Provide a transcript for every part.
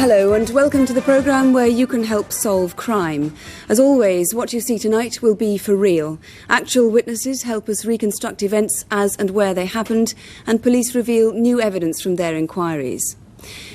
Hello and welcome to the programme where you can help solve crime. As always, what you see tonight will be for real. Actual witnesses help us reconstruct events as and where they happened, and police reveal new evidence from their inquiries.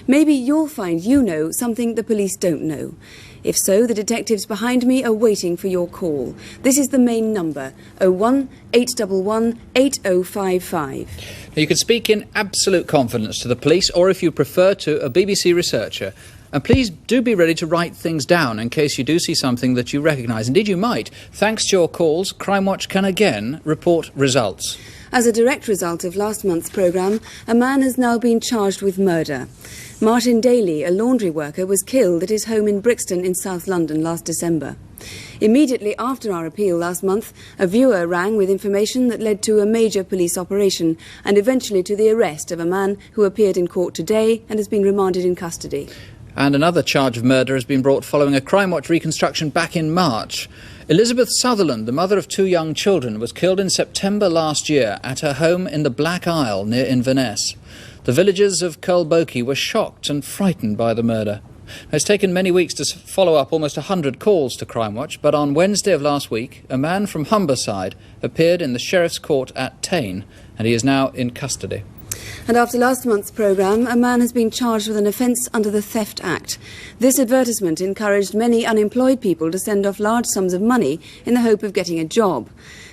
Maybe you'll find you know something the police don't know. If so, the detectives behind me are waiting for your call. This is the main number, 01 811 8055. Now, you can speak in absolute confidence to the police, or if you prefer to, a BBC researcher. And please do be ready to write things down in case you do see something that you recognise. Indeed, you might. Thanks to your calls, Crime Watch can again report results. As a direct result of last month's programme, a man has now been charged with murder. Martin Daly, a laundry worker, was killed at his home in Brixton in South London last December. Immediately after our appeal last month, a viewer rang with information that led to a major police operation and eventually to the arrest of a man who appeared in court today and has been remanded in custody. And another charge of murder has been brought following a Crime Watch reconstruction back in March. Elizabeth Sutherland, the mother of 2 young children, was killed in September last year at her home in the Black Isle near Inverness. The villagers of Culbokie were shocked and frightened by the murder. It's taken many weeks to follow up almost 100 calls to Crime Watch, but on Wednesday of last week, a man from Humberside appeared in the Sheriff's Court at Tain, and he is now in custody. And after last month's programme, a man has been charged with an offence under the Theft Act. This advertisement encouraged many unemployed people to send off large sums of money in the hope of getting a job.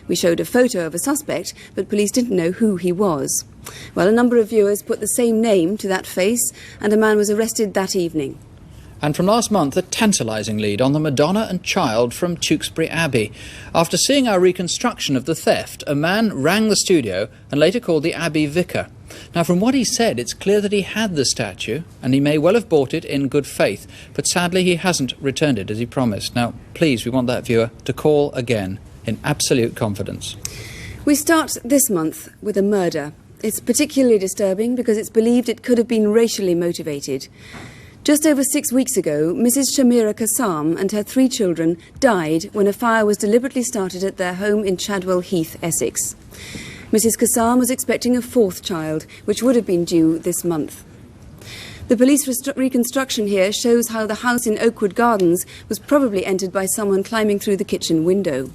We showed a photo of a suspect, but police didn't know who he was. Well, a number of viewers put the same name to that face, and a man was arrested that evening. And from last month, a tantalising lead on the Madonna and Child from Tewkesbury Abbey. After seeing our reconstruction of the theft, a man rang the studio and later called the Abbey vicar. Now, from what he said, it's clear that he had the statue, and he may well have bought it in good faith, but sadly he hasn't returned it as he promised. Now, please, we want that viewer to call again in absolute confidence. We start this month with a murder. It's particularly disturbing because it's believed it could have been racially motivated. Just over 6 weeks ago, Mrs. Shamira Kassam and her 3 children died when a fire was deliberately started at their home in Chadwell Heath, Essex. Mrs. Kassam was expecting a 4th child, which would have been due this month. The police reconstruction here shows how the house in Oakwood Gardens was probably entered by someone climbing through the kitchen window.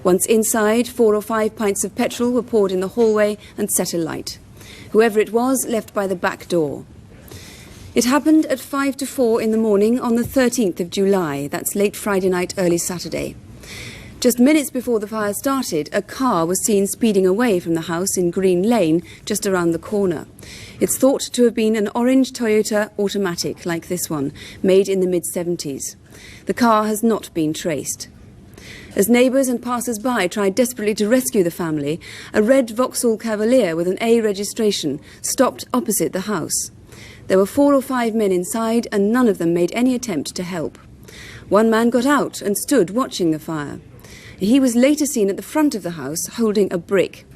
Once inside, 4 or 5 pints of petrol were poured in the hallway and set alight. Whoever it was left by the back door. It happened at 5 to 4 in the morning on the 13th of July. That's late Friday night, early Saturday. Just minutes before the fire started, a car was seen speeding away from the house in Green Lane, just around the corner. It's thought to have been an orange Toyota automatic, like this one, made in the mid-70s. The car has not been traced. As neighbours and passers-by tried desperately to rescue the family, a red Vauxhall Cavalier with an A registration stopped opposite the house. There were 4 or 5 men inside, and none of them made any attempt to help. One man got out and stood watching the fire. He was later seen at the front of the house holding a brick.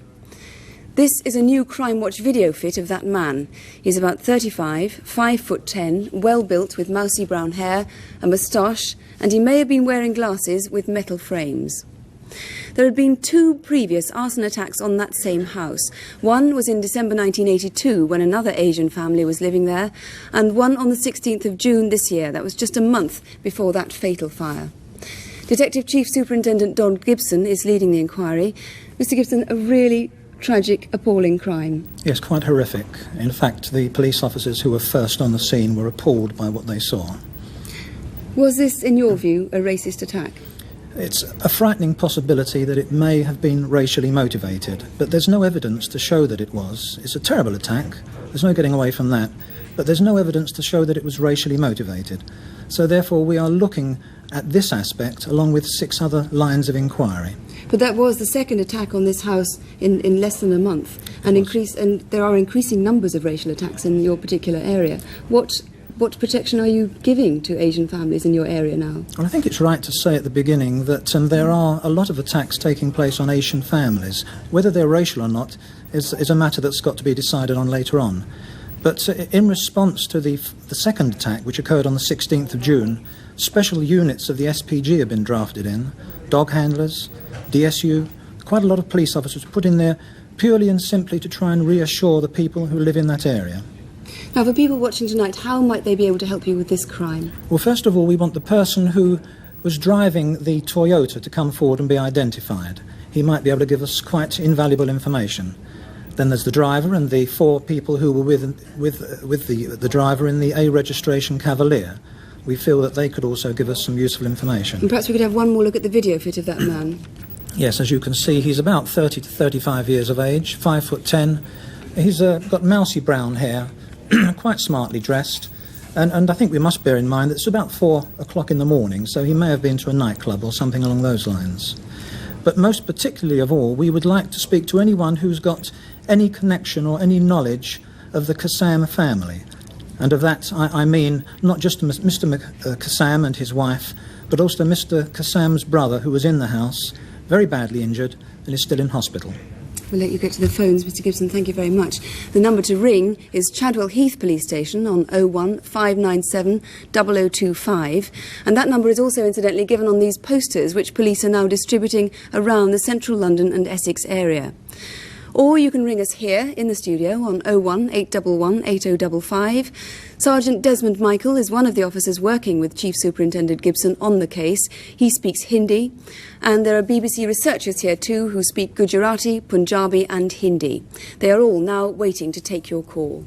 This is a new Crime Watch video fit of that man. He's about 35, 5'10", well-built with mousy brown hair, a moustache, and he may have been wearing glasses with metal frames. There had been 2 previous arson attacks on that same house. One was in December 1982 when another Asian family was living there, and one on the 16th of June this year. That was just a month before that fatal fire. Detective Chief Superintendent Don Gibson is leading the inquiry. Mr. Gibson, a really tragic, appalling crime. Yes, quite horrific. In fact, the police officers who were first on the scene were appalled by what they saw. Was this, in your view, a racist attack? It's a frightening possibility that it may have been racially motivated, but there's no evidence to show that it was. It's a terrible attack. There's no getting away from that. But there's no evidence to show that it was racially motivated. So therefore we are looking at this aspect along with 6 other lines of inquiry. But that was the second attack on this house in less than a month, and there are increasing numbers of racial attacks in your particular area. What protection are you giving to Asian families in your area now? Well, I think it's right to say at the beginning that there are a lot of attacks taking place on Asian families. Whether they're racial or not is a matter that's got to be decided on later on. But in response to the second attack, which occurred on the 16th of June, special units of the SPG have been drafted in, dog handlers, DSU, quite a lot of police officers put in there purely and simply to try and reassure the people who live in that area. Now, for people watching tonight, how might they be able to help you with this crime? Well, first of all, we want the person who was driving the Toyota to come forward and be identified. He might be able to give us quite invaluable information. Then there's the driver and the 4 people who were with the driver in the A registration Cavalier. We feel that they could also give us some useful information. And perhaps we could have one more look at the video fit of that man. Yes, as you can see, he's about 30 to 35 years of age, 5'10". He's got mousy brown hair, quite smartly dressed. And I think we must bear in mind that it's about 4 o'clock in the morning, so he may have been to a nightclub or something along those lines. But most particularly of all, we would like to speak to anyone who's got any connection or any knowledge of the Kassam family. And of that, I mean not just Mr. Kassam and his wife, but also Mr. Kassam's brother, who was in the house, very badly injured, and is still in hospital. We'll let you get to the phones, Mr. Gibson. Thank you very much. The number to ring is Chadwell Heath Police Station on 01 597 0025. And that number is also incidentally given on these posters which police are now distributing around the central London and Essex area. Or you can ring us here in the studio on 01 811 8055. Sergeant Desmond Michael is one of the officers working with Chief Superintendent Gibson on the case. He speaks Hindi. And there are BBC researchers here too who speak Gujarati, Punjabi and Hindi. They are all now waiting to take your call.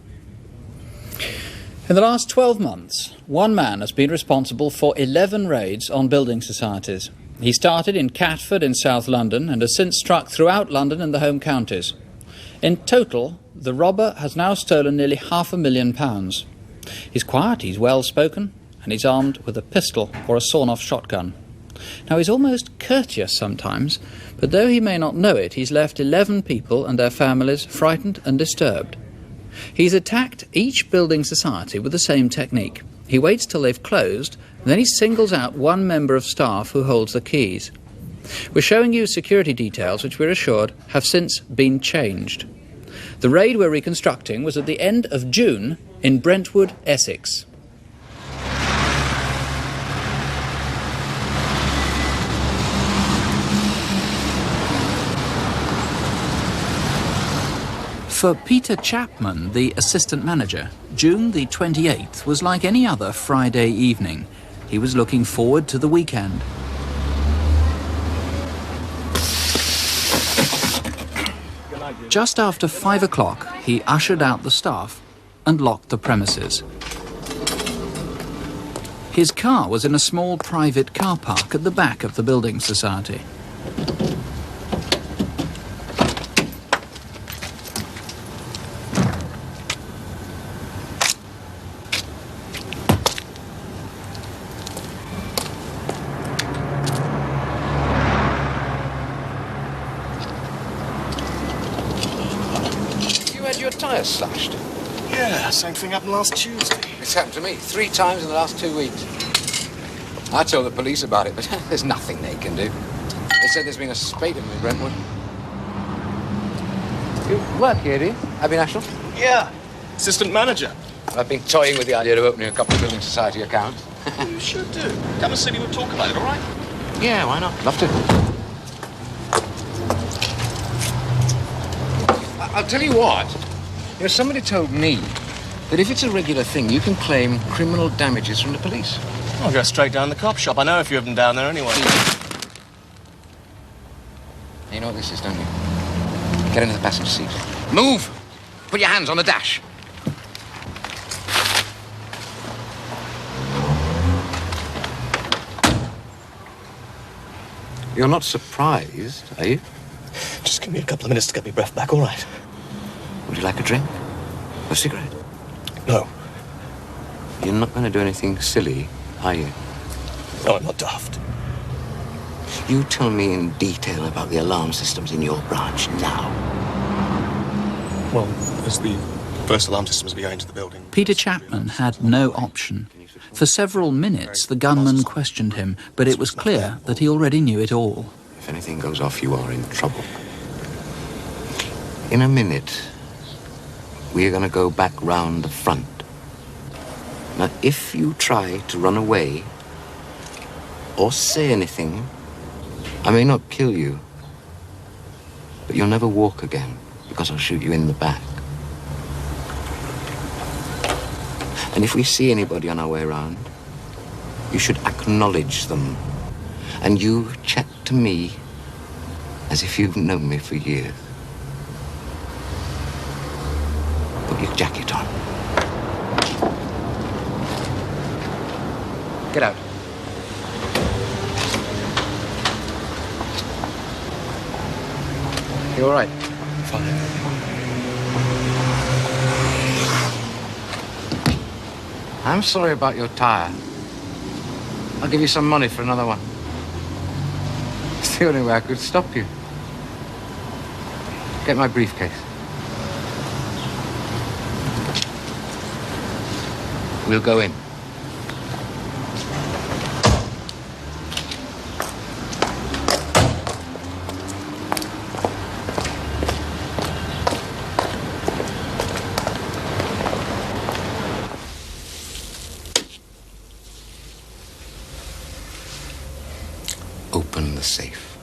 In the last 12 months, one man has been responsible for 11 raids on building societies. He started in Catford in South London and has since struck throughout London and the home counties. In total, the robber has now stolen nearly £500,000. He's quiet, he's well-spoken, and he's armed with a pistol or a sawn-off shotgun. Now, he's almost courteous sometimes, but though he may not know it, he's left 11 people and their families frightened and disturbed. He's attacked each building society with the same technique. He waits till they've closed, and then he singles out one member of staff who holds the keys. We're showing you security details which we're assured have since been changed. The raid we're reconstructing was at the end of June in Brentwood, Essex. For Peter Chapman, the assistant manager, June the 28th was like any other Friday evening. He was looking forward to the weekend. Just after 5 o'clock, he ushered out the staff and locked the premises. His car was in a small private car park at the back of the building society. Your tyres slashed? Yeah, same thing happened last Tuesday. It's happened to me 3 times in the last 2 weeks. I told the police about it, but there's nothing they can do. They said there's been a spate of them in Brentwood. You work here, do you? Abbey National? Yeah, assistant manager. I've been toying with the idea of opening a couple of building society accounts. You should do. Come and see me, we'll talk about it, all right? Yeah, why not? Love to. I'll tell you what. You know, somebody told me that if it's a regular thing, you can claim criminal damages from the police. I'll go straight down the cop shop. I know a few of them down there anyway. You know what this is, don't you? Get into the passenger seat. Move! Put your hands on the dash. You're not surprised, are you? Just give me a couple of minutes to get my breath back, all right? Would you like a drink? A cigarette? No. You're not going to do anything silly, are you? No, I'm not daft. You tell me in detail about the alarm systems in your branch now. Well, as the first alarm systems be going to the building... Peter Chapman had no option. For several minutes, the gunman questioned him, but it was clear that he already knew it all. If anything goes off, you are in trouble. In a minute, we're going to go back round the front. Now, if you try to run away or say anything, I may not kill you, but you'll never walk again because I'll shoot you in the back. And if we see anybody on our way around, you should acknowledge them. And you chat to me as if you've known me for years. Put your jacket on. Get out. You all right? Fine. I'm sorry about your tire. I'll give you some money for another one. It's the only way I could stop you. Get my briefcase. We'll go in. Open the safe.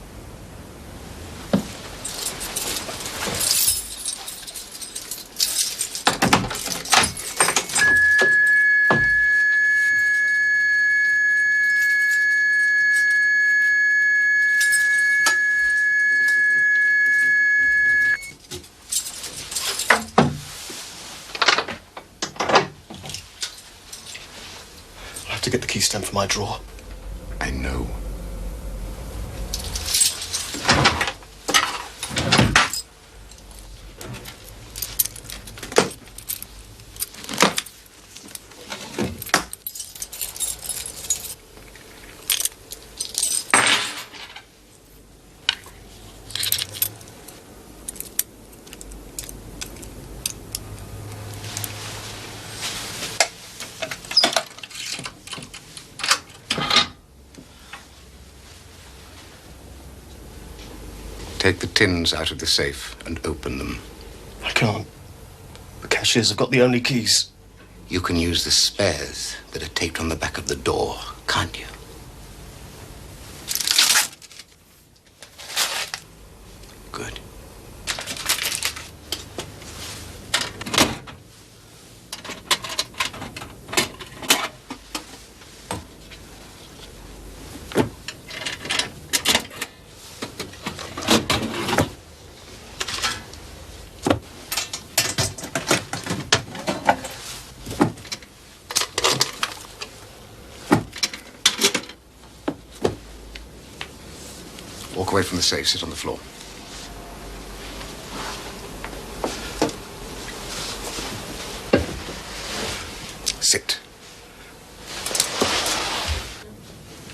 I'll have to get the key stem for my drawer. I know. Take the tins out of the safe and open them. I can't. The cashiers have got the only keys. You can use the spares that are taped on the back of the door, can't you? Good. Walk away from the safe, sit on the floor. Sit.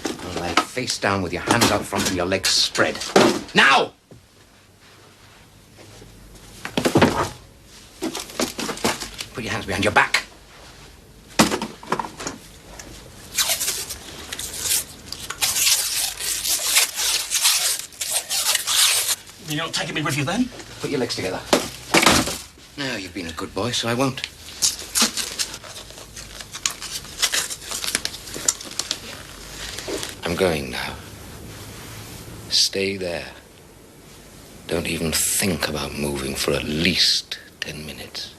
And lie face down with your hands out front and your legs spread. Now! Put your hands behind your back. You're not taking me with you then? Put your legs together. No, you've been a good boy, so I won't. I'm going now. Stay there. Don't even think about moving for at least 10 minutes.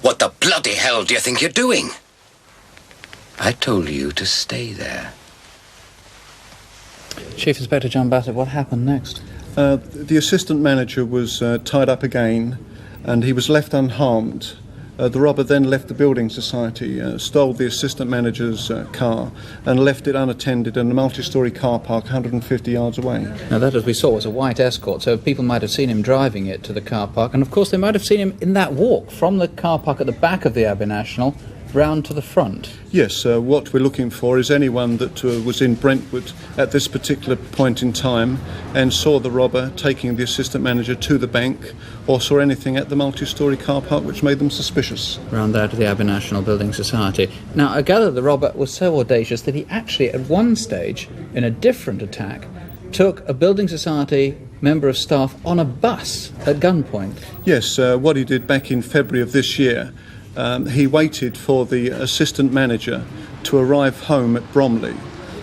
What the bloody hell do you think you're doing? I told you to stay there. Chief Inspector John Bassett, what happened next? The assistant manager was tied up again and he was left unharmed. The robber then left the building society, stole the assistant manager's car and left it unattended in a multi-storey car park 150 yards away. Now that, as we saw, was a white Escort, so people might have seen him driving it to the car park, and of course they might have seen him in that walk from the car park at the back of the Abbey National round to the front. Yes, what we're looking for is anyone that was in Brentwood at this particular point in time and saw the robber taking the assistant manager to the bank or saw anything at the multi-storey car park which made them suspicious. Round there to the Abbey National Building Society. Now, I gather the robber was so audacious that he actually, at one stage, in a different attack, took a building society member of staff on a bus at gunpoint. Yes, what he did back in February of this year, he waited for the assistant manager to arrive home at Bromley,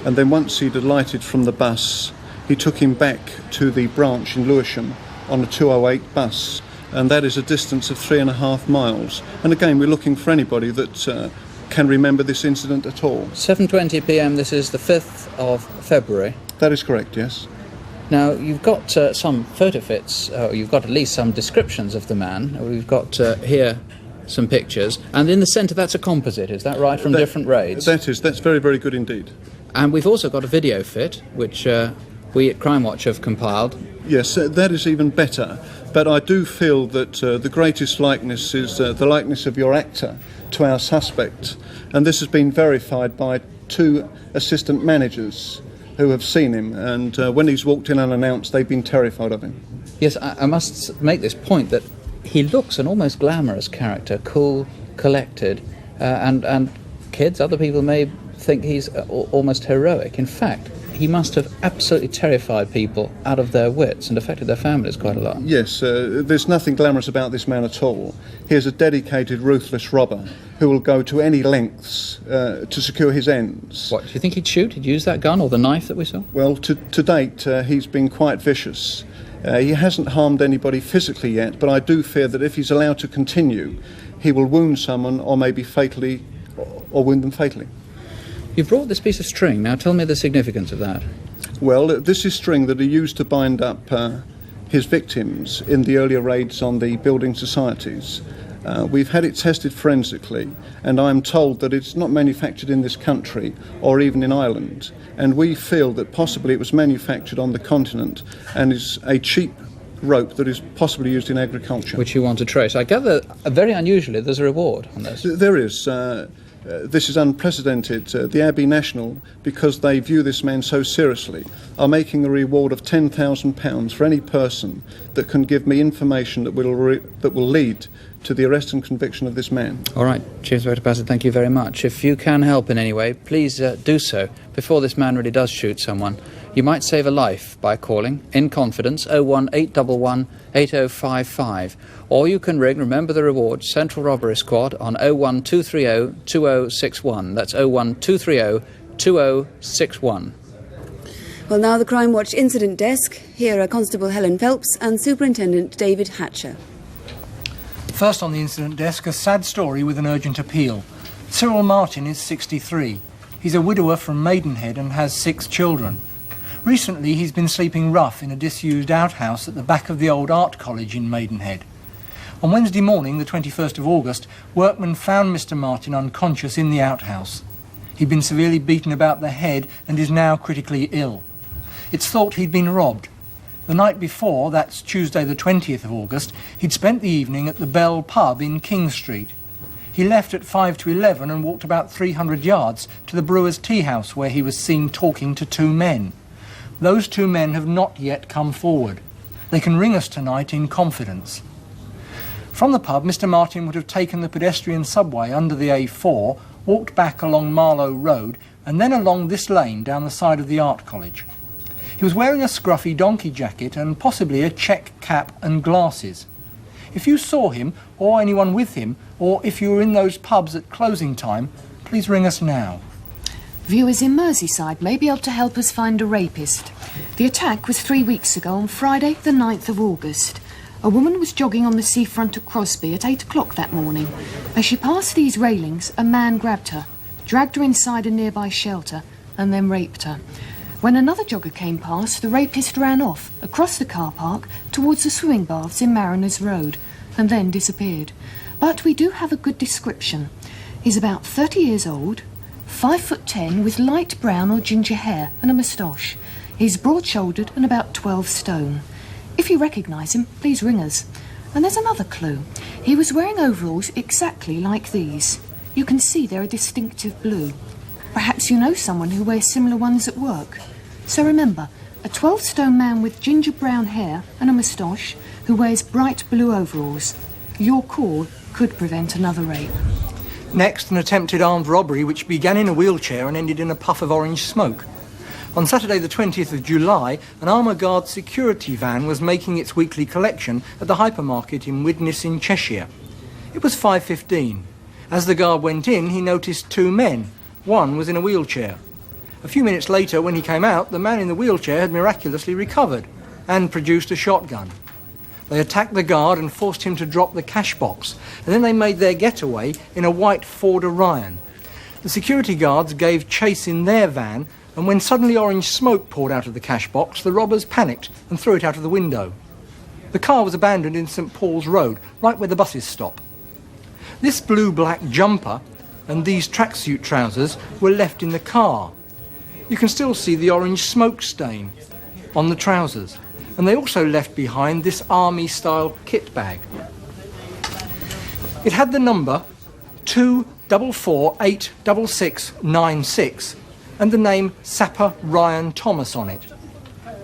and then once he'd alighted from the bus, he took him back to the branch in Lewisham on a 208 bus, and that is a distance of 3.5 miles. And again, we're looking for anybody that can remember this incident at all. 7:20 p.m. This is the 5th of February. That is correct, yes. Now, you've got some photo fits, you've got at least some descriptions of the man. We've got here some pictures, and in the centre that's a composite, is that right, from different raids? That's very, very good indeed. And we've also got a video fit, which we at Crime Watch have compiled. Yes, that is even better, but I do feel that the greatest likeness is the likeness of your actor to our suspect, and this has been verified by 2 assistant managers who have seen him, and when he's walked in unannounced, they've been terrified of him. Yes, I must make this point that he looks an almost glamorous character, cool, collected, and kids, other people may think he's almost heroic. In fact, he must have absolutely terrified people out of their wits and affected their families quite a lot. Yes, there's nothing glamorous about this man at all. He is a dedicated, ruthless robber who will go to any lengths to secure his ends. What, do you think he'd shoot? He'd use that gun or the knife that we saw? Well, to date, he's been quite vicious. He hasn't harmed anybody physically yet, but I do fear that if he's allowed to continue, he will wound someone or maybe fatally, or wound them fatally. You've brought this piece of string. Now tell me the significance of that. Well, this is string that he used to bind up his victims in the earlier raids on the building societies. We've had it tested forensically, and I'm told that it's not manufactured in this country or even in Ireland, and we feel that possibly it was manufactured on the continent and is a cheap rope that is possibly used in agriculture. Which you want to trace. I gather, very unusually, there's a reward on this. There is. This is unprecedented. The Abbey National, because they view this man so seriously, are making a reward of £10,000 for any person that can give me information that will lead to the arrest and conviction of this man. All right, Chief Inspector Bassett, thank you very much. If you can help in any way, please do so before this man really does shoot someone. You might save a life by calling, in confidence, 01811 8055. Or you can ring, remember the reward, Central Robbery Squad on 01230 2061. That's 01230 2061. Well, now the Crime Watch Incident Desk. Here are Constable Helen Phelps and Superintendent David Hatcher. First on the incident desk, a sad story with an urgent appeal. Cyril Martin is 63. He's a widower from Maidenhead and has 6 children. Recently, he's been sleeping rough in a disused outhouse at the back of the old art college in Maidenhead. On Wednesday morning, the 21st of August, workmen found Mr. Martin unconscious in the outhouse. He'd been severely beaten about the head and is now critically ill. It's thought he'd been robbed. The night before, that's Tuesday the 20th of August, he'd spent the evening at the Bell pub in King Street. He left at 5 to 11 and walked about 300 yards to the Brewer's Tea House, where he was seen talking to 2 men. Those 2 men have not yet come forward. They can ring us tonight in confidence. From the pub, Mr. Martin would have taken the pedestrian subway under the A4, walked back along Marlow Road, and then along this lane down the side of the art college. He was wearing a scruffy donkey jacket and possibly a check cap and glasses. If you saw him, or anyone with him, or if you were in those pubs at closing time, please ring us now. Viewers in Merseyside may be able to help us find a rapist. The attack was 3 weeks ago on Friday, the 9th of August. A woman was jogging on the seafront at Crosby at 8 o'clock that morning. As she passed these railings, a man grabbed her, dragged her inside a nearby shelter, and then raped her. When another jogger came past, the rapist ran off, across the car park, towards the swimming baths in Mariners Road, and then disappeared. But we do have a good description. He's about 30 years old, 5'10", with light brown or ginger hair and a moustache. He's broad-shouldered and about 12 stone. If you recognise him, please ring us. And there's another clue. He was wearing overalls exactly like these. You can see they're a distinctive blue. Perhaps you know someone who wears similar ones at work. So remember, a 12-stone man with ginger brown hair and a moustache who wears bright blue overalls. Your call could prevent another rape. Next, an attempted armed robbery which began in a wheelchair and ended in a puff of orange smoke. On Saturday the 20th of July, an Armour Guard security van was making its weekly collection at the hypermarket in Widnes in Cheshire. It was 5:15. As the guard went in, he noticed two men. One was in a wheelchair. A few minutes later, when he came out, the man in the wheelchair had miraculously recovered and produced a shotgun. They attacked the guard and forced him to drop the cash box, and then they made their getaway in a white Ford Orion. The security guards gave chase in their van, and when suddenly orange smoke poured out of the cash box, the robbers panicked and threw it out of the window. The car was abandoned in St Paul's Road, right where the buses stop. This blue-black jumper and these tracksuit trousers were left in the car. You can still see the orange smoke stain on the trousers, and they also left behind this army-style kit bag. It had the number 244-86696 and the name Sapper Ryan Thomas on it.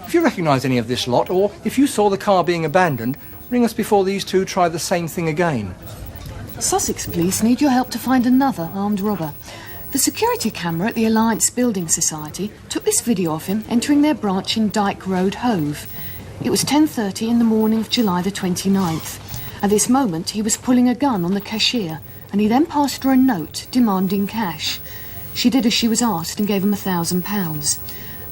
If you recognise any of this lot, or if you saw the car being abandoned, ring us before these two try the same thing again. Sussex Police need your help to find another armed robber. The security camera at the Alliance Building Society took this video of him entering their branch in Dyke Road, Hove. It was 10:30 in the morning of July the 29th. At this moment, he was pulling a gun on the cashier, and he then passed her a note demanding cash. She did as she was asked and gave him £1,000.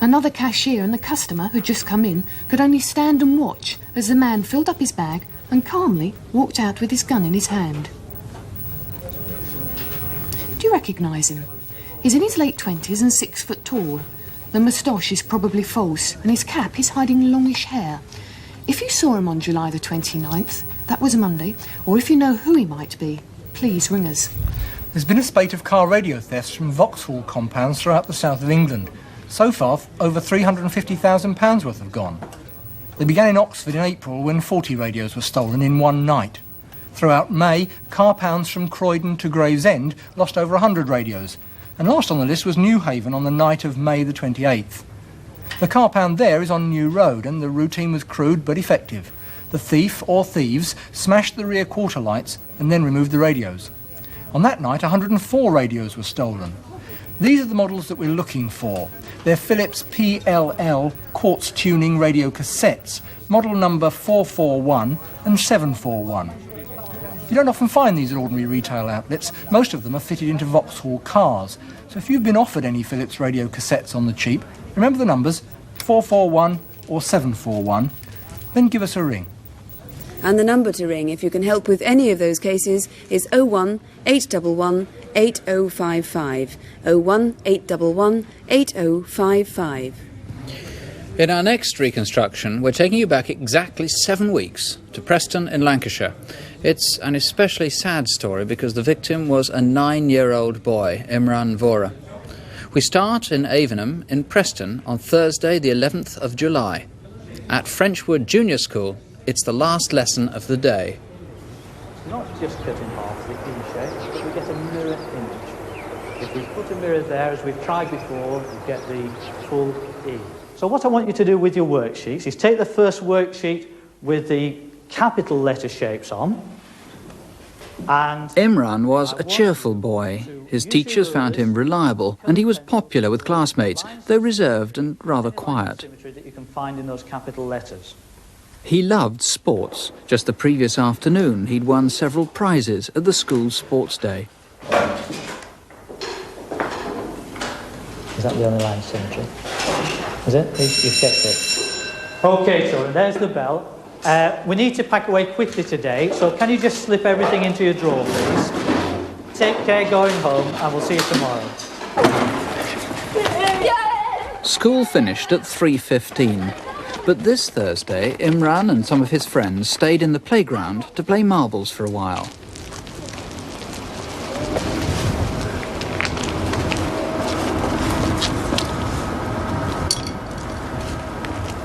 Another cashier and the customer who'd just come in could only stand and watch as the man filled up his bag and calmly walked out with his gun in his hand. Do you recognise him? He's in his late 20s and 6 foot tall. The moustache is probably false, and his cap is hiding longish hair. If you saw him on July the 29th, that was a Monday, or if you know who he might be, please ring us. There's been a spate of car radio thefts from Vauxhall compounds throughout the south of England. So far, over £350,000 worth have gone. They began in Oxford in April when 40 radios were stolen in one night. Throughout May, car pounds from Croydon to Gravesend lost over 100 radios. And last on the list was Newhaven on the night of May the 28th. The car pound there is on New Road, and the routine was crude but effective. The thief, or thieves, smashed the rear quarter lights and then removed the radios. On that night, 104 radios were stolen. These are the models that we're looking for. They're Philips PLL quartz tuning radio cassettes, model number 441 and 741. You don't often find these at ordinary retail outlets. Most of them are fitted into Vauxhall cars. So if you've been offered any Philips radio cassettes on the cheap, remember the numbers 441 or 741, then give us a ring. And the number to ring if you can help with any of those cases is 01 811 8055. 01 811 8055. In our next reconstruction, we're taking you back exactly 7 weeks to Preston in Lancashire. It's an especially sad story because the victim was a 9-year-old boy, Imran Vora. We start in Avenham in Preston on Thursday the 11th of July. At Frenchwood Junior School, it's the last lesson of the day. Not just cut in half the E shape, but we get a mirror image. If we put a mirror there, as we've tried before, we get the full E. So what I want you to do with your worksheets is take the first worksheet with the capital letter shapes on. And Imran was a cheerful boy. His teachers found him reliable, and he was popular with classmates, though reserved and rather quiet. Symmetry that you can find in those capital letters. He loved sports. Just the previous afternoon, he'd won several prizes at the school's sports day. Is that the only line symmetry? Is it? You've checked it. Okay, children, there's the bell. We need to pack away quickly today, so can you just slip everything into your drawer, please? Take care going home, and we'll see you tomorrow. School finished at 3:15. But this Thursday, Imran and some of his friends stayed in the playground to play marbles for a while.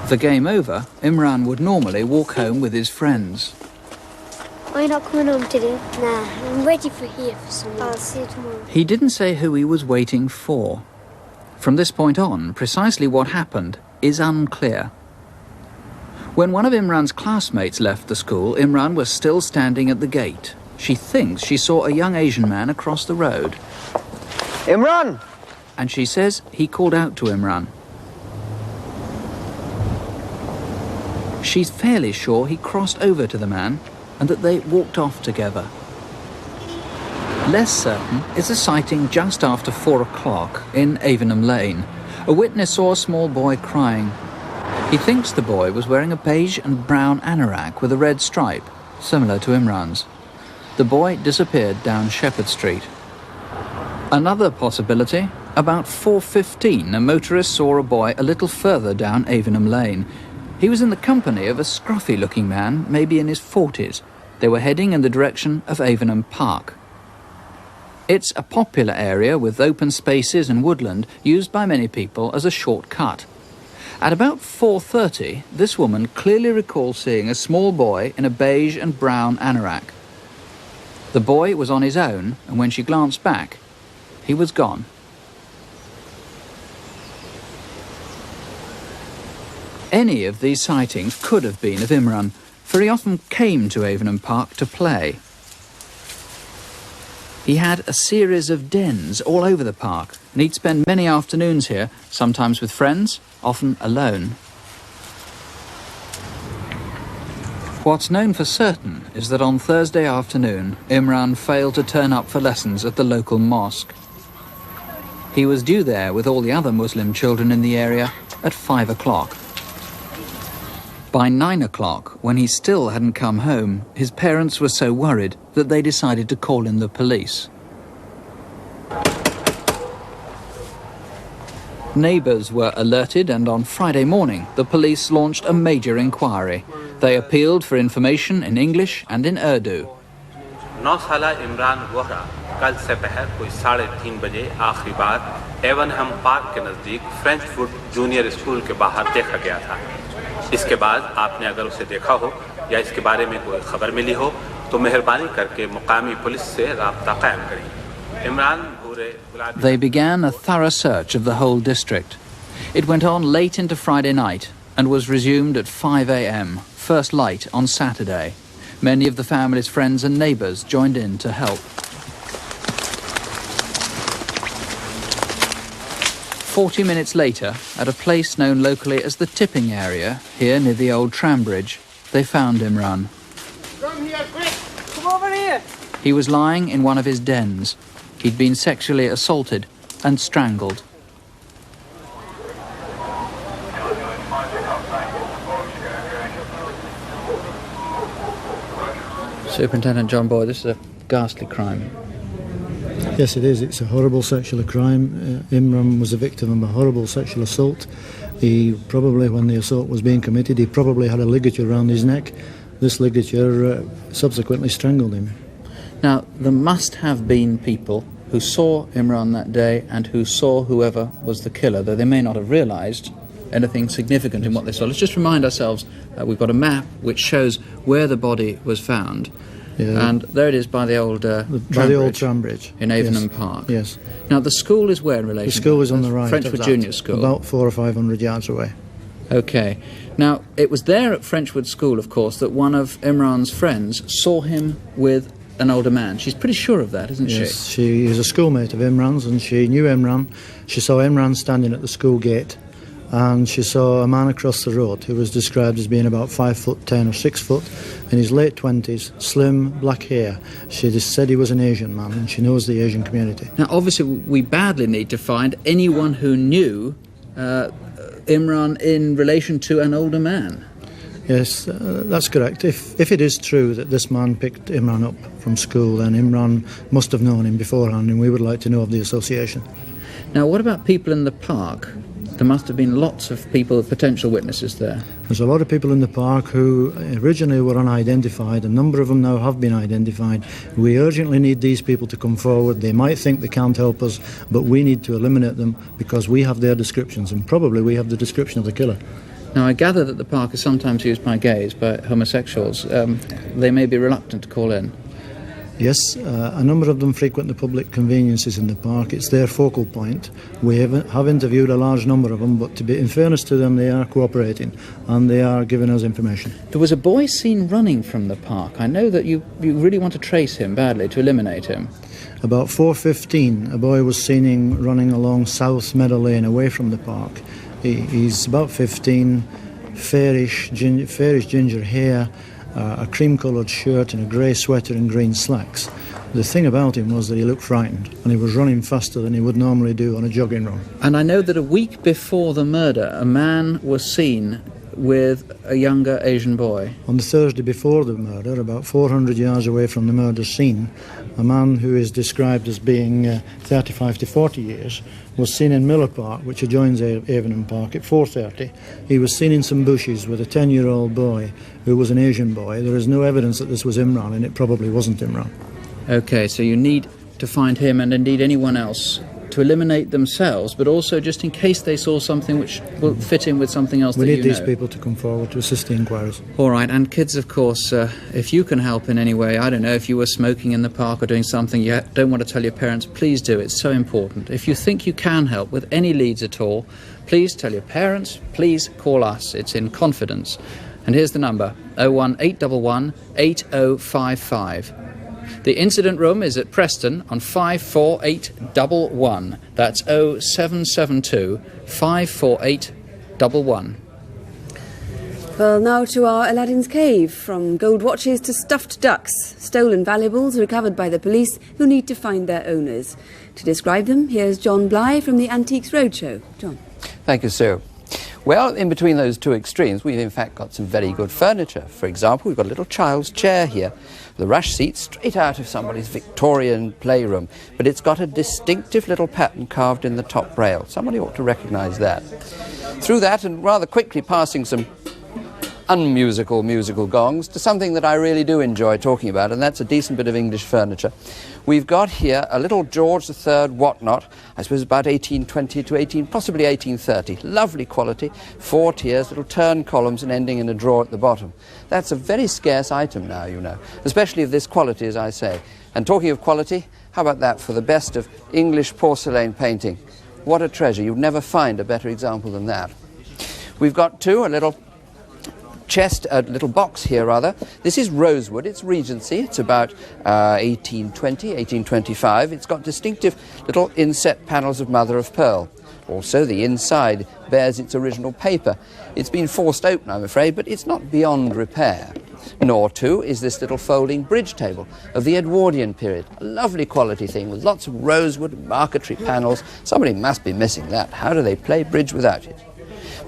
The game over, Imran would normally walk home with his friends. Are you not coming home today? Nah, I'm ready for here for someone. I'll see you tomorrow. He didn't say who he was waiting for. From this point on, precisely what happened is unclear. When one of Imran's classmates left the school, Imran was still standing at the gate. She thinks she saw a young Asian man across the road. Imran! And she says he called out to Imran. She's fairly sure he crossed over to the man and that they walked off together. Less certain is a sighting just after 4 o'clock in Avenham Lane. A witness saw a small boy crying. He thinks the boy was wearing a beige and brown anorak with a red stripe, similar to Imran's. The boy disappeared down Shepherd Street. Another possibility, about 4:15, a motorist saw a boy a little further down Avenham Lane. He was in the company of a scruffy-looking man, maybe in his 40s. They were heading in the direction of Avenham Park. It's a popular area with open spaces and woodland used by many people as a shortcut. At about 4:30, this woman clearly recalls seeing a small boy in a beige and brown anorak. The boy was on his own, and when she glanced back, he was gone. Any of these sightings could have been of Imran, for he often came to Avenham Park to play. He had a series of dens all over the park, and he'd spend many afternoons here, sometimes with friends, often alone. What's known for certain is that on Thursday afternoon, Imran failed to turn up for lessons at the local mosque. He was due there with all the other Muslim children in the area at 5 o'clock. By 9 o'clock, when he still hadn't come home, his parents were so worried that they decided to call in the police. Neighbours were alerted, and on Friday morning, the police launched a major inquiry. They appealed for information in English and in Urdu. 9 साला इमरान वोहरा कल से पहर कोई 3:30 बजे आखिरी बार एवनहम park के नज़दीक फ्रेंचवुड junior school के बाहर देखा गया था। इसके बाद आपने अगर उसे देखा हो या इसके बारे में कोई खबर मिली हो तो मेहरबानी करके मुकामी पुलिस से राब्ता कायम करें। इमरान भूरे गुलाबी। They began a thorough search of the whole district. It went on late into Friday night and was resumed at 5 a.m., first light on Saturday. Many of the family's friends and neighbours joined in to help. 40 minutes later, at a place known locally as the Tipping Area, here near the old tram bridge, they found Imran. Come here, quick! Come over here! He was lying in one of his dens. He'd been sexually assaulted and strangled. Superintendent John Boyd, this is a ghastly crime. Yes, it is. It's a horrible sexual crime. Imran was a victim of a horrible sexual assault. He probably, when the assault was being committed, he probably had a ligature around his neck. This ligature subsequently strangled him. Now, there must have been people who saw Imran that day and who saw whoever was the killer, though they may not have realised anything significant in what they saw. Let's just remind ourselves, we've got a map which shows where the body was found. Yeah. And there it is by the old tram bridge in Avenham Park. Yes. Now the school is where in relation? The school is on the right. Frenchwood Junior School. About 400 or 500 yards away. Okay. Now it was there at Frenchwood School, of course, that one of Imran's friends saw him with an older man. She's pretty sure of that, isn't she? Yes. She is a schoolmate of Imran's, and she knew Imran. She saw Imran standing at the school gate, and she saw a man across the road who was described as being about 5'10" or 6 foot, in his late 20s, slim, black hair. She just said he was an Asian man, and she knows the Asian community. Now, obviously, we badly need to find anyone who knew Imran in relation to an older man. Yes, that's correct. If it is true that this man picked Imran up from school, then Imran must have known him beforehand, and we would like to know of the association. Now, what about people in the park? There must have been lots of people, potential witnesses there. There's a lot of people in the park who originally were unidentified. A number of them now have been identified. We urgently need these people to come forward. They might think they can't help us, but we need to eliminate them because we have their descriptions, and probably we have the description of the killer. Now, I gather that the park is sometimes used by gays, by homosexuals. They may be reluctant to call in. Yes, a number of them frequent the public conveniences in the park. It's their focal point. We have interviewed a large number of them, but in fairness to them, they are cooperating and they are giving us information. There was a boy seen running from the park. I know that you really want to trace him badly, to eliminate him. About 4:15, a boy was seen running along South Meadow Lane away from the park. He's about 15, fairish ginger hair, a cream-coloured shirt and a grey sweater and green slacks. The thing about him was that he looked frightened, and he was running faster than he would normally do on a jogging run. And I know that a week before the murder, a man was seen with a younger Asian boy. On the Thursday before the murder, about 400 yards away from the murder scene, a man who is described as being 35 to 40 years was seen in Miller Park, which adjoins Avenham Park, at 4:30. He was seen in some bushes with a 10-year-old boy who was an Asian boy. There is no evidence that this was Imran, and it probably wasn't Imran. Okay, so you need to find him and indeed anyone else to eliminate themselves, but also just in case they saw something which will fit in with something else We that you need these know. people to come forward to assist the inquiries. All right, and kids, of course, if you can help in any way, I don't know, if you were smoking in the park or doing something you don't want to tell your parents, please do. It's so important. If you think you can help with any leads at all, please tell your parents, please call us. It's in confidence. And here's the number, 01811 8055. The incident room is at Preston on 54811. That's 0772 54811. Well, now to our Aladdin's Cave. From gold watches to stuffed ducks, stolen valuables recovered by the police who need to find their owners. To describe them, here's John Bly from the Antiques Roadshow. John. Thank you, Sue. Well, in between those two extremes, we've in fact got some very good furniture. For example, we've got a little child's chair here, the rush seat straight out of somebody's Victorian playroom, but it's got a distinctive little pattern carved in the top rail. Somebody ought to recognise that. Through that, and rather quickly passing some unmusical musical gongs to something that I really do enjoy talking about, and that's a decent bit of English furniture. We've got here a little George III whatnot, I suppose about 1820 to possibly 1830. Lovely quality, 4 tiers, little turn columns and ending in a drawer at the bottom. That's a very scarce item now, you know, especially of this quality, as I say. And talking of quality, how about that for the best of English porcelain painting? What a treasure. You'd never find a better example than that. We've got too a little chest, a little box here rather. This is rosewood, it's Regency, it's about 1820, 1825. It's got distinctive little inset panels of mother of pearl. Also the inside bears its original paper. It's been forced open, I'm afraid, but it's not beyond repair. Nor too is this little folding bridge table of the Edwardian period. A lovely quality thing with lots of rosewood marquetry panels. Somebody must be missing that. How do they play bridge without it?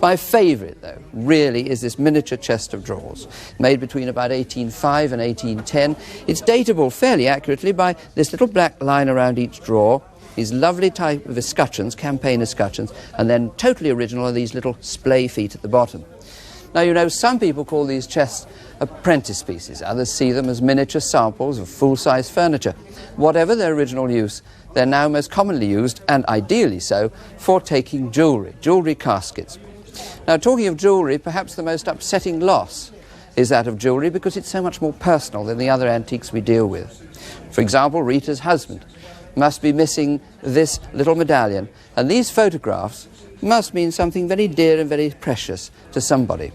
My favourite, though, really is this miniature chest of drawers, made between about 1805 and 1810. It's datable fairly accurately by this little black line around each drawer, these lovely type of escutcheons, campaign escutcheons, and then totally original are these little splay feet at the bottom. Now, you know, some people call these chests apprentice pieces. Others see them as miniature samples of full-size furniture. Whatever their original use, they're now most commonly used, and ideally so, for taking jewellery caskets. Now, talking of jewellery, perhaps the most upsetting loss is that of jewellery because it's so much more personal than the other antiques we deal with. For example, Rita's husband must be missing this little medallion, and these photographs must mean something very dear and very precious to somebody.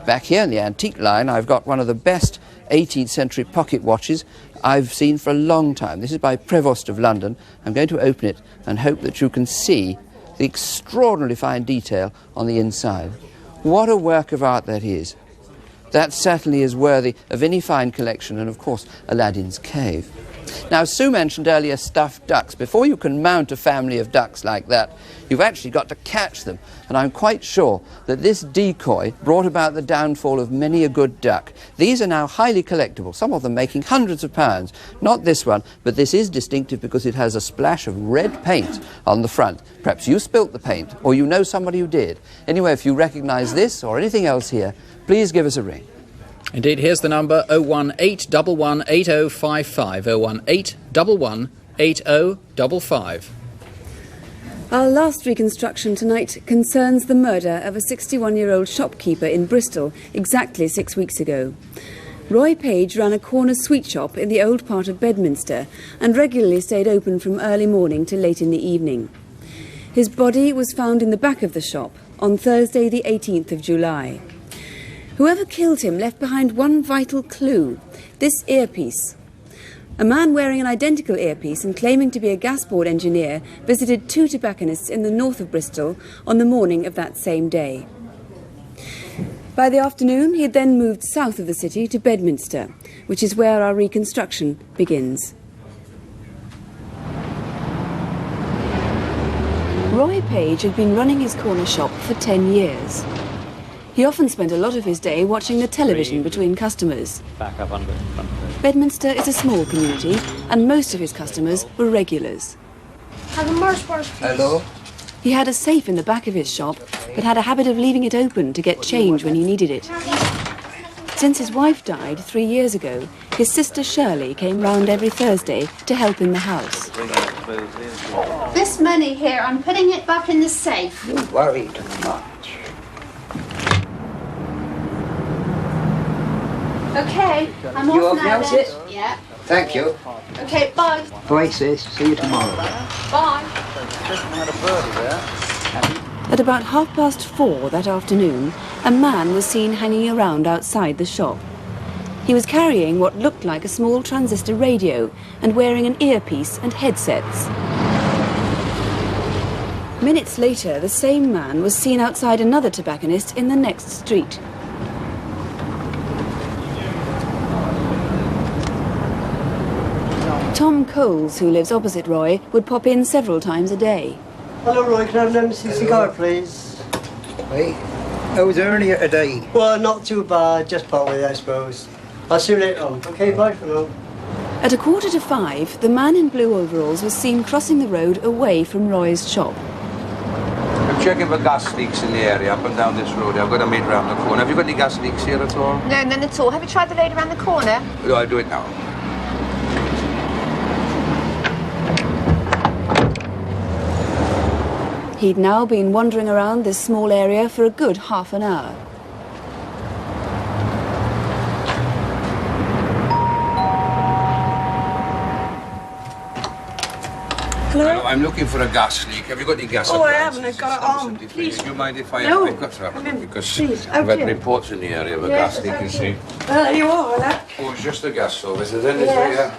Back here in the antique line, I've got one of the best 18th century pocket watches I've seen for a long time. This is by Prevost of London. I'm going to open it and hope that you can see the extraordinarily fine detail on the inside. What a work of art that is. That certainly is worthy of any fine collection and, of course, Aladdin's Cave. Now, Sue mentioned earlier stuffed ducks. Before you can mount a family of ducks like that, you've actually got to catch them. And I'm quite sure that this decoy brought about the downfall of many a good duck. These are now highly collectible, some of them making hundreds of pounds. Not this one, but this is distinctive because it has a splash of red paint on the front. Perhaps you spilt the paint, or you know somebody who did. Anyway, if you recognise this or anything else here, please give us a ring. Indeed, here's the number 01811 8055, 01811 8055. Our last reconstruction tonight concerns the murder of a 61-year-old shopkeeper in Bristol exactly 6 weeks ago. Roy Page ran a corner sweet shop in the old part of Bedminster and regularly stayed open from early morning to late in the evening. His body was found in the back of the shop on Thursday the 18th of July. Whoever killed him left behind one vital clue, this earpiece. A man wearing an identical earpiece and claiming to be a gas board engineer visited 2 tobacconists in the north of Bristol on the morning of that same day. By the afternoon, he had then moved south of the city to Bedminster, which is where our reconstruction begins. Roy Page had been running his corner shop for 10 years. He often spent a lot of his day watching the television between customers. Back up under. Bedminster is a small community, and most of his customers were regulars. Have a Mars bar, please. Hello? He had a safe in the back of his shop, but had a habit of leaving it open to get change when he needed it. Since his wife died 3 years ago, his sister Shirley came round every Thursday to help in the house. This money here, I'm putting it back in the safe. You worry too much. Okay, I'm You off off now now, then. sis? Yeah. Thank you. Okay, bye. Bye, sis. See you tomorrow. Bye. At about 4:30 that afternoon, a man was seen hanging around outside the shop. He was carrying what looked like a small transistor radio and wearing an earpiece and headsets. Minutes later, the same man was seen outside another tobacconist in the next street. Tom Coles, who lives opposite Roy, would pop in several times a day. Hello, Roy. Can I have an MC cigar, please? Hey, how was earlier today? Well, not too bad. Just part way, I suppose. I'll see you later on. Okay, bye for now. At 4:45, the man in blue overalls was seen crossing the road away from Roy's shop. I'm checking for gas leaks in the area up and down this road. I've got a meter round the corner. Have you got any gas leaks here at all? No, none at all. Have you tried the lady around the corner? No, I'll do it now. He'd now been wandering around this small area for a good half an hour. Hello? I'm looking for a gas leak. Have you got any gas Oh, I appliances? haven't. I've got it on. Please. Do you mind if I No. I've got to have a look because Please. I've had Okay. reports in the area of a Yes, gas leak, you see. There you are, look. Oh, it's just a gas service, is it? Yes.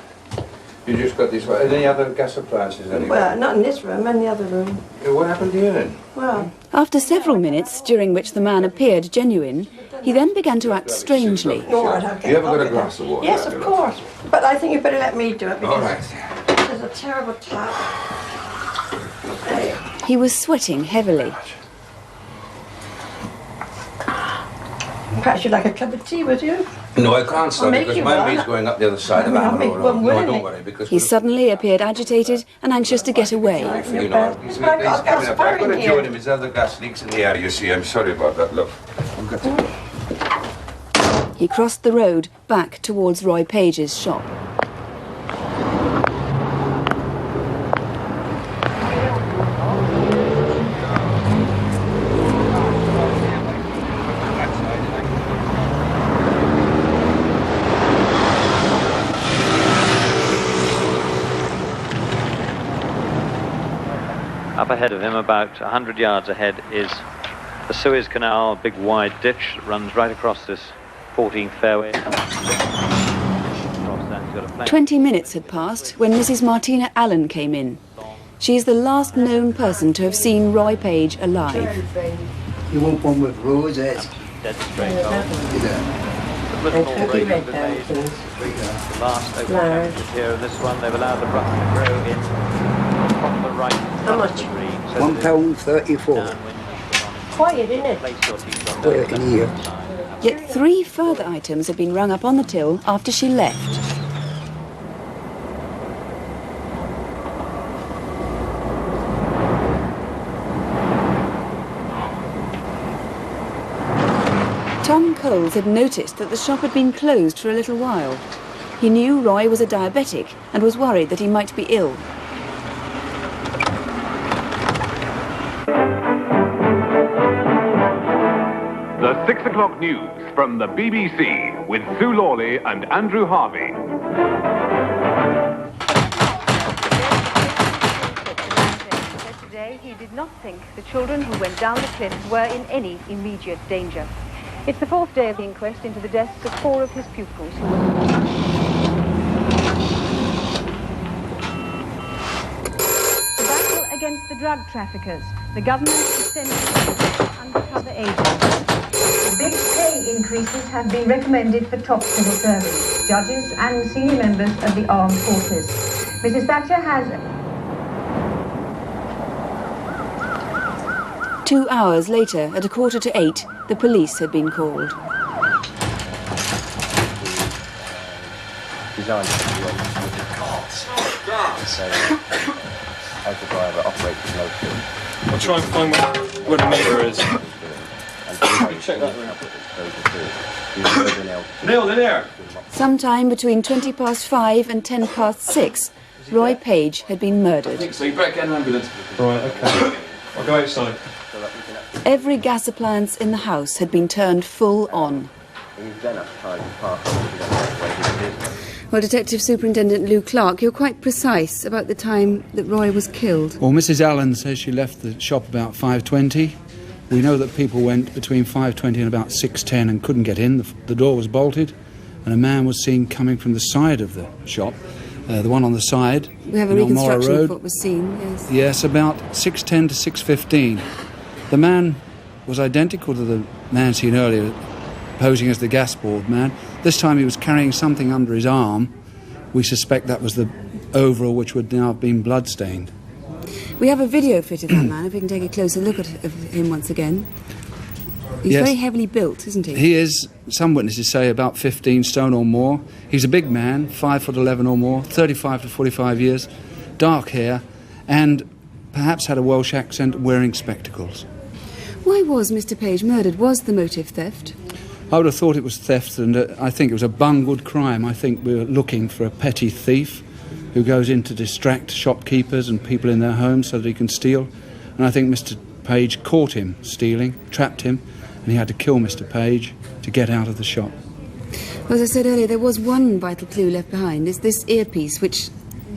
You just got this one. Any other gas appliances anywhere? Well, not in this room, in the other room. Yeah, what happened to you then? Well, After several minutes, during which the man appeared genuine, he then began to act strangely. all right, okay. You ever got I'll a get glass that. of water? Yes, of course. But I think you better let me do it because All right. there's a terrible tap. He was sweating heavily. Perhaps you'd like a cup of tea, would you? No, I can't, sir, I'll make because you my one. meat's going up the other side of I'll Amber make Road. one No, willingly. don't worry, because... He suddenly appeared agitated and anxious to get away. You know, he's I've got gas I've fire got in to here. join him. There's other gas leaks in the area, you see. I'm sorry about that, look. I've got to... He crossed the road back towards Roy Page's shop. Up ahead of him, about 100 yards ahead, is the Suez Canal, a big wide ditch that runs right across this 14th fairway. 20 minutes had passed when Mrs. Martina Allen came in. She is the last known person to have seen Roy Page alive. You want one with roses? Dead straight on. The last open championship here, and this one they've allowed the brush to grow in from the right. How much? £1.34. Quiet, isn't it? Put in here. Yet 3 further items had been rung up on the till after she left. Tom Coles had noticed that the shop had been closed for a little while. He knew Roy was a diabetic and was worried that he might be ill. The 6 o'clock news from the BBC with Sue Lawley and Andrew Harvey. Today, he did not think the children who went down the cliff were in any immediate danger. It's the 4th day of the inquest into the deaths of 4 of his pupils who were... The battle against the drug traffickers. The government is sending undercover agents. Big pay increases have been recommended for top civil servants, judges and senior members of the armed forces. Mrs Thatcher has... 2 hours later, at 7:45, the police had been called. As the driver operates the motor. I'll try and find where the mirror is. Check that room. Neil, in there! Sometime between 5:20 and 6:10, Roy Page had been murdered. So you better get an ambulance. Right, okay. I'll go outside. Every gas appliance in the house had been turned full on. Well, Detective Superintendent Lou Clark, you're quite precise about the time that Roy was killed. Well, Mrs. Allen says she left the shop about 5:20. We know that people went between 5:20 and about 6:10 and couldn't get in. The door was bolted, and a man was seen coming from the side of the shop, the one on the side. We have a reconstruction of what was seen, yes. Yes, about 6:10 to 6:15. The man was identical to the man seen earlier, posing as the gas board man. This time he was carrying something under his arm. We suspect that was the overall, which would now have been blood-stained. We have a video fit of that man, if we can take a closer look at him once again. He's Yes. very heavily built, isn't he? He is, some witnesses say, about 15 stone or more. He's a big man, 5'11" or more, 35 to 45 years, dark hair, and perhaps had a Welsh accent, wearing spectacles. Why was Mr. Page murdered? Was the motive theft? I would have thought it was theft, and I think it was a bungled crime. I think we were looking for a petty thief who goes in to distract shopkeepers and people in their homes so that he can steal. And I think Mr. Page caught him stealing, trapped him, and he had to kill Mr. Page to get out of the shop. Well, as I said earlier, there was one vital clue left behind. It's this earpiece, which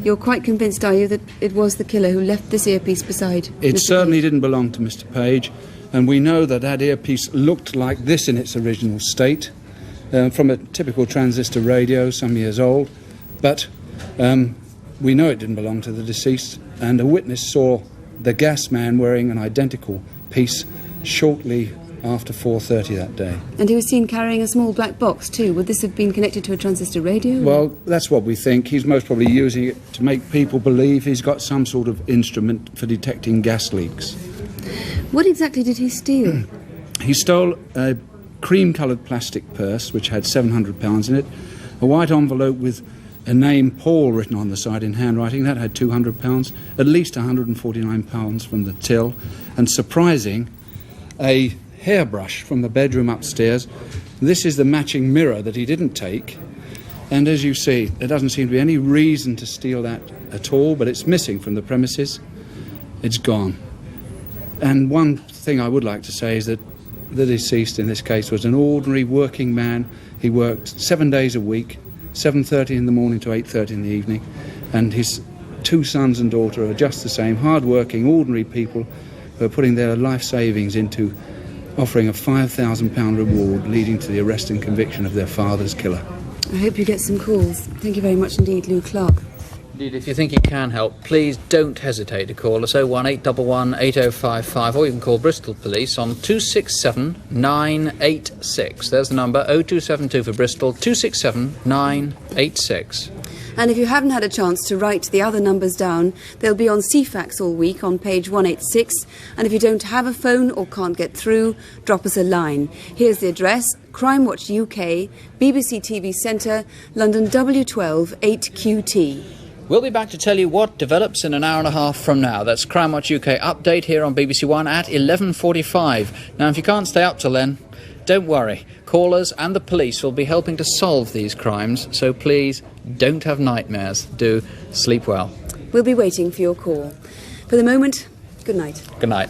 you're quite convinced, are you, that it was the killer who left this earpiece beside It Mr. certainly Page? didn't belong to Mr. Page, and we know that that earpiece looked like this in its original state, from a typical transistor radio, some years old, but we know it didn't belong to the deceased, and a witness saw the gas man wearing an identical piece shortly after 4:30 that day. And he was seen carrying a small black box too. Would this have been connected to a transistor radio? Well, that's what we think. He's most probably using it to make people believe he's got some sort of instrument for detecting gas leaks. What exactly did he steal? He stole a cream-coloured plastic purse which had £700 in it, a white envelope with a name Paul written on the side in handwriting, that had £200, at least £149 from the till, and surprising, a hairbrush from the bedroom upstairs. This is the matching mirror that he didn't take, and as you see, there doesn't seem to be any reason to steal that at all, but it's missing from the premises. It's gone. And one thing I would like to say is that the deceased in this case was an ordinary working man. He worked 7 days a week, 7:30 in the morning to 8:30 in the evening, and his 2 sons and daughter are just the same, hard-working, ordinary people who are putting their life savings into offering a £5,000 reward leading to the arrest and conviction of their father's killer. I hope you get some calls. Thank you very much indeed, Lou Clark. Indeed, if you think you can help, please don't hesitate to call us 01811 8055, or you can call Bristol Police on 267 986. There's the number, 0272 for Bristol, 267 986. And if you haven't had a chance to write the other numbers down, they'll be on CFAX all week on page 186. And if you don't have a phone or can't get through, drop us a line. Here's the address: Crime Watch UK, BBC TV Centre, London W12 8QT. We'll be back to tell you what develops in an hour and a half from now. That's Crime Watch UK update here on BBC One at 11:45. Now, if you can't stay up till then, don't worry. Callers and the police will be helping to solve these crimes, so please don't have nightmares. Do sleep well. We'll be waiting for your call. For the moment, good night. Good night.